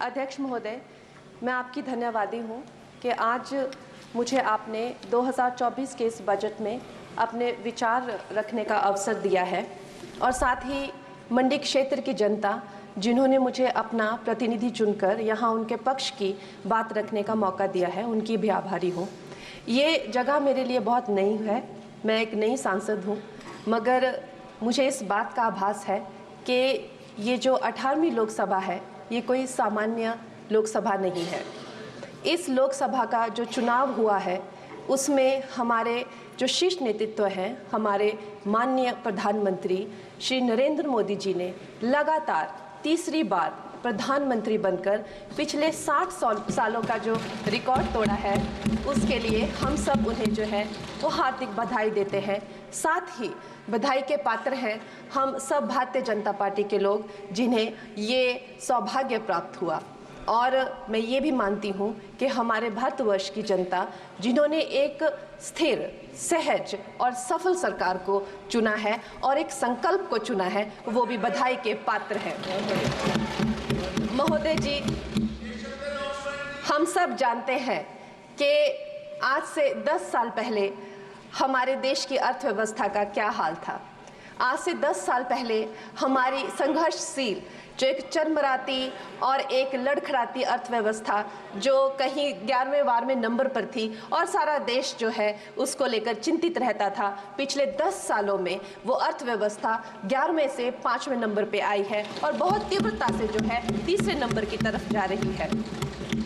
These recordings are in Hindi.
अध्यक्ष महोदय, मैं आपकी धन्यवादी हूँ कि आज मुझे आपने 2024 के इस बजट में अपने विचार रखने का अवसर दिया है और साथ ही मंडी क्षेत्र की जनता जिन्होंने मुझे अपना प्रतिनिधि चुनकर यहाँ उनके पक्ष की बात रखने का मौका दिया है, उनकी भी आभारी हूँ। ये जगह मेरे लिए बहुत नई है, मैं एक नई सांसद हूँ, मगर मुझे इस बात का आभास है कि ये जो 18वीं लोकसभा है ये कोई सामान्य लोकसभा नहीं है। इस लोकसभा का जो चुनाव हुआ है उसमें हमारे जो शीर्ष नेतृत्व हैं, हमारे माननीय प्रधानमंत्री श्री नरेंद्र मोदी जी ने लगातार तीसरी बार प्रधानमंत्री बनकर पिछले 60 सालों का जो रिकॉर्ड तोड़ा है, उसके लिए हम सब उन्हें जो है वो हार्दिक बधाई देते हैं। साथ ही बधाई के पात्र हैं हम सब भारतीय जनता पार्टी के लोग जिन्हें ये सौभाग्य प्राप्त हुआ। और मैं ये भी मानती हूँ कि हमारे भारतवर्ष की जनता जिन्होंने एक स्थिर, सहज और सफल सरकार को चुना है और एक संकल्प को चुना है, वो भी बधाई के पात्र हैं। महोदय जी, हम सब जानते हैं कि आज से 10 साल पहले हमारे देश की अर्थव्यवस्था का क्या हाल था। आज से 10 साल पहले हमारी संघर्षशील जो एक चरमराती और एक लड़खड़ाती अर्थव्यवस्था जो कहीं 11वें-12वें नंबर पर थी और सारा देश जो है उसको लेकर चिंतित रहता था, पिछले 10 सालों में वो अर्थव्यवस्था 11वें से 5वें नंबर पे आई है और बहुत तीव्रता से जो है तीसरे नंबर की तरफ जा रही है।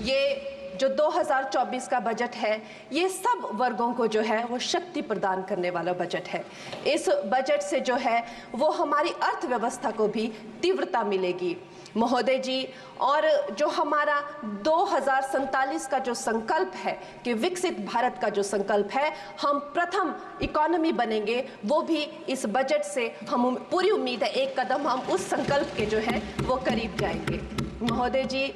ये जो 2024 का बजट है ये सब वर्गों को जो है वो शक्ति प्रदान करने वाला बजट है। इस बजट से जो है वो हमारी अर्थव्यवस्था को भी तीव्रता मिलेगी महोदय जी। और जो हमारा 2047 का जो संकल्प है कि विकसित भारत का जो संकल्प है, हम प्रथम इकोनॉमी बनेंगे, वो भी इस बजट से हम पूरी उम्मीद है एक कदम हम उस संकल्प के जो है वो करीब जाएंगे। महोदय जी,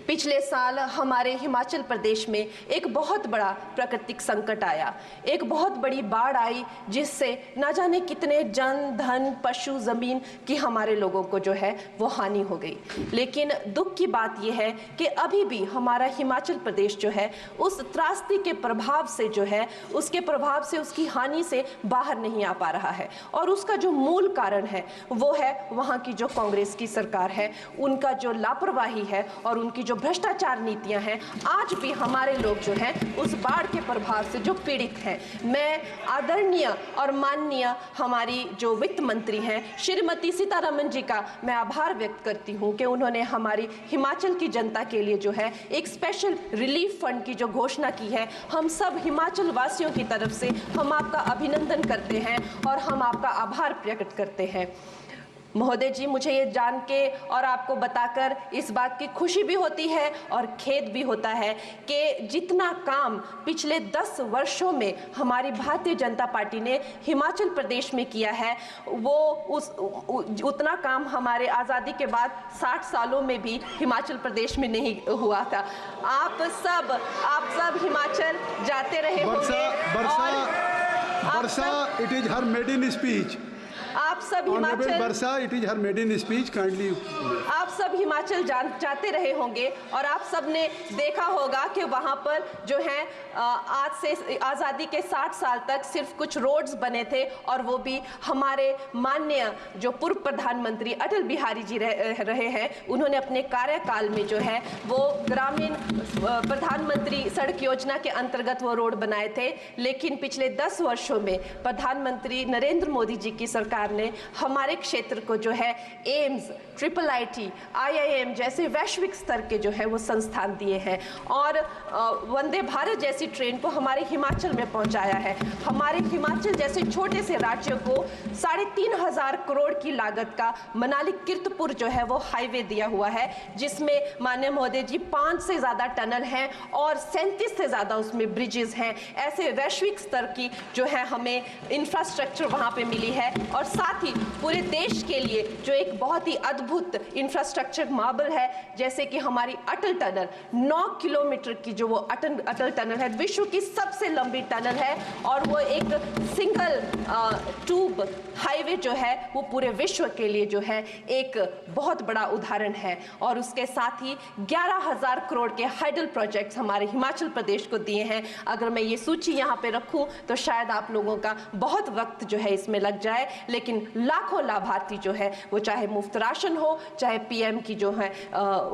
पिछले साल हमारे हिमाचल प्रदेश में एक बहुत बड़ा प्राकृतिक संकट आया, एक बहुत बड़ी बाढ़ आई जिससे ना जाने कितने जन, धन, पशु, जमीन की हमारे लोगों को जो है वो हानि हो गई। लेकिन दुख की बात यह है कि अभी भी हमारा हिमाचल प्रदेश जो है उस त्रासदी के प्रभाव से जो है उसके प्रभाव से, उसकी हानि से बाहर नहीं आ पा रहा है। और उसका जो मूल कारण है वो है वहाँ की जो कांग्रेस की सरकार है, उनका जो लापरवाही है और उनकी जो भ्रष्टाचार नीतियां हैं। आज भी हमारे लोग जो हैं उस बाढ़ के प्रभाव से जो पीड़ित हैं। मैं आदरणीय और माननीय हमारी जो वित्त मंत्री हैं श्रीमती सीतारमण जी का मैं आभार व्यक्त करती हूं कि उन्होंने हमारी हिमाचल की जनता के लिए जो है एक स्पेशल रिलीफ फंड की जो घोषणा की है। हम सब हिमाचल वासियों की तरफ से हम आपका अभिनंदन करते हैं और हम आपका आभार प्रकट करते हैं। महोदय जी, मुझे ये जान के और आपको बताकर इस बात की खुशी भी होती है और खेद भी होता है कि जितना काम पिछले 10 वर्षों में हमारी भारतीय जनता पार्टी ने हिमाचल प्रदेश में किया है वो उतना काम हमारे आज़ादी के बाद 60 सालों में भी हिमाचल प्रदेश में नहीं हुआ था। आप सब हिमाचल जाते रहे होंगे और it is her maiden speech. आप सब हिमाचल वर्षा, it is her maiden speech, kindly. आप सब हिमाचल जाते रहे होंगे और आप सब ने देखा होगा कि वहाँ पर जो है आज से आज़ादी के 60 साल तक सिर्फ कुछ रोड्स बने थे और वो भी हमारे माननीय जो पूर्व प्रधानमंत्री अटल बिहारी जी रहे हैं, उन्होंने अपने कार्यकाल में जो है वो ग्रामीण प्रधानमंत्री सड़क योजना के अंतर्गत वो रोड बनाए थे। लेकिन पिछले 10 वर्षों में प्रधानमंत्री नरेंद्र मोदी जी की सरकार ने हमारे क्षेत्र को जो है एम्स, IIIT, IIM जैसे वैश्विक स्तर के जो है वो संस्थान दिए हैं और वंदे भारत जैसी ट्रेन को हमारे हिमाचल में पहुंचाया है। हमारे हिमाचल जैसे छोटे से राज्य को 3,500 करोड़ की लागत का मनाली कीर्तपुर जो है वो हाईवे दिया हुआ है, जिसमें माननीय महोदय जी 5 से ज़्यादा टनल हैं और 37 से ज़्यादा उसमें ब्रिजेस हैं। ऐसे वैश्विक स्तर की जो है हमें इंफ्रास्ट्रक्चर वहाँ पे मिली है और साथ ही पूरे देश के लिए जो एक बहुत ही अद्भुत अद्भुत इंफ्रास्ट्रक्चर मार्बल है, जैसे कि हमारी अटल टनल 9 किलोमीटर की जो वो अटल टनल है, विश्व की सबसे लंबी टनल है और वो एक सिंगल ट्यूब हाईवे जो है वो पूरे विश्व के लिए जो है एक बहुत बड़ा उदाहरण है। और उसके साथ ही 11,000 करोड़ के हाइडल प्रोजेक्ट्स हमारे हिमाचल प्रदेश को दिए हैं। अगर मैं ये सूची यहाँ पे रखूँ तो शायद आप लोगों का बहुत वक्त जो है इसमें लग जाए, लेकिन लाखों लाभार्थी जो है वो चाहे मुफ्त राशन हो, चाहे पीएम की जो है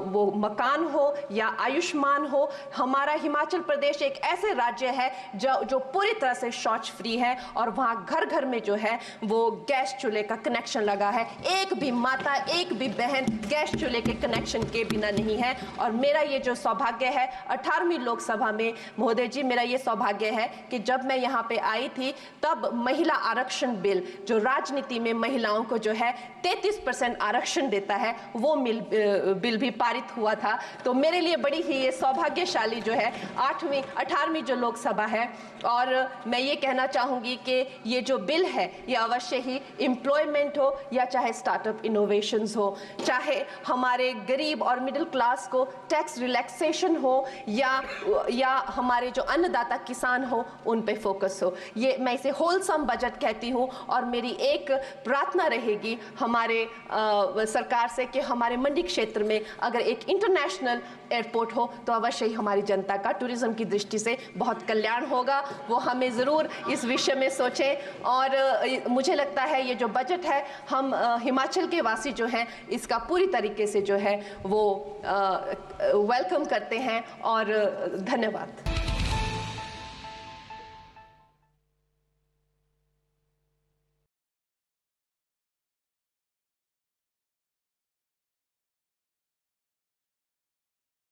वो मकान हो या आयुष्मान हो। हमारा हिमाचल प्रदेश एक ऐसे राज्य है जो पूरी तरह से शौच फ्री है और वहाँ घर घर में जो है वो गैस चूल्हे का कनेक्शन लगा है। एक भी माता, एक भी बहन गैस चूल्हे के कनेक्शन के बिना नहीं है। और मेरा ये जो सौभाग्य है 18वीं लोकसभा में, महोदय जी, मेरा ये सौभाग्य है कि जब मैं यहाँ पे आई थी तब महिला आरक्षण बिल, जो राजनीति में महिलाओं को जो है 33% आरक्षण देता है, वो बिल भी पारित हुआ था। तो मेरे लिए बड़ी ही ये सौभाग्यशाली जो है 18वीं जो लोकसभा है। और मैं ये कहना चाहूँगी कि ये जो बिल है ये अवश्य ही एम्प्लॉयमेंट हो या चाहे स्टार्टअप इनोवेशंस हो, चाहे हमारे गरीब और मिडिल क्लास को टैक्स रिलैक्सेशन हो या हमारे जो अन्नदाता किसान हो उन पे फोकस हो। ये मैं इसे होलसम बजट कहती हूँ। और मेरी एक प्रार्थना रहेगी हमारे सरकार से कि हमारे मंडी क्षेत्र में अगर एक इंटरनेशनल एयरपोर्ट हो तो अवश्य ही हमारी जनता का टूरिज्म की दृष्टि से बहुत कल्याण होगा। वो हमें ज़रूर इस विषय में सोचें। और मुझे लगता है ये जो बजट है हम हिमाचल के वासी जो हैं इसका पूरी तरीके से जो है वो वेलकम करते हैं। और धन्यवाद।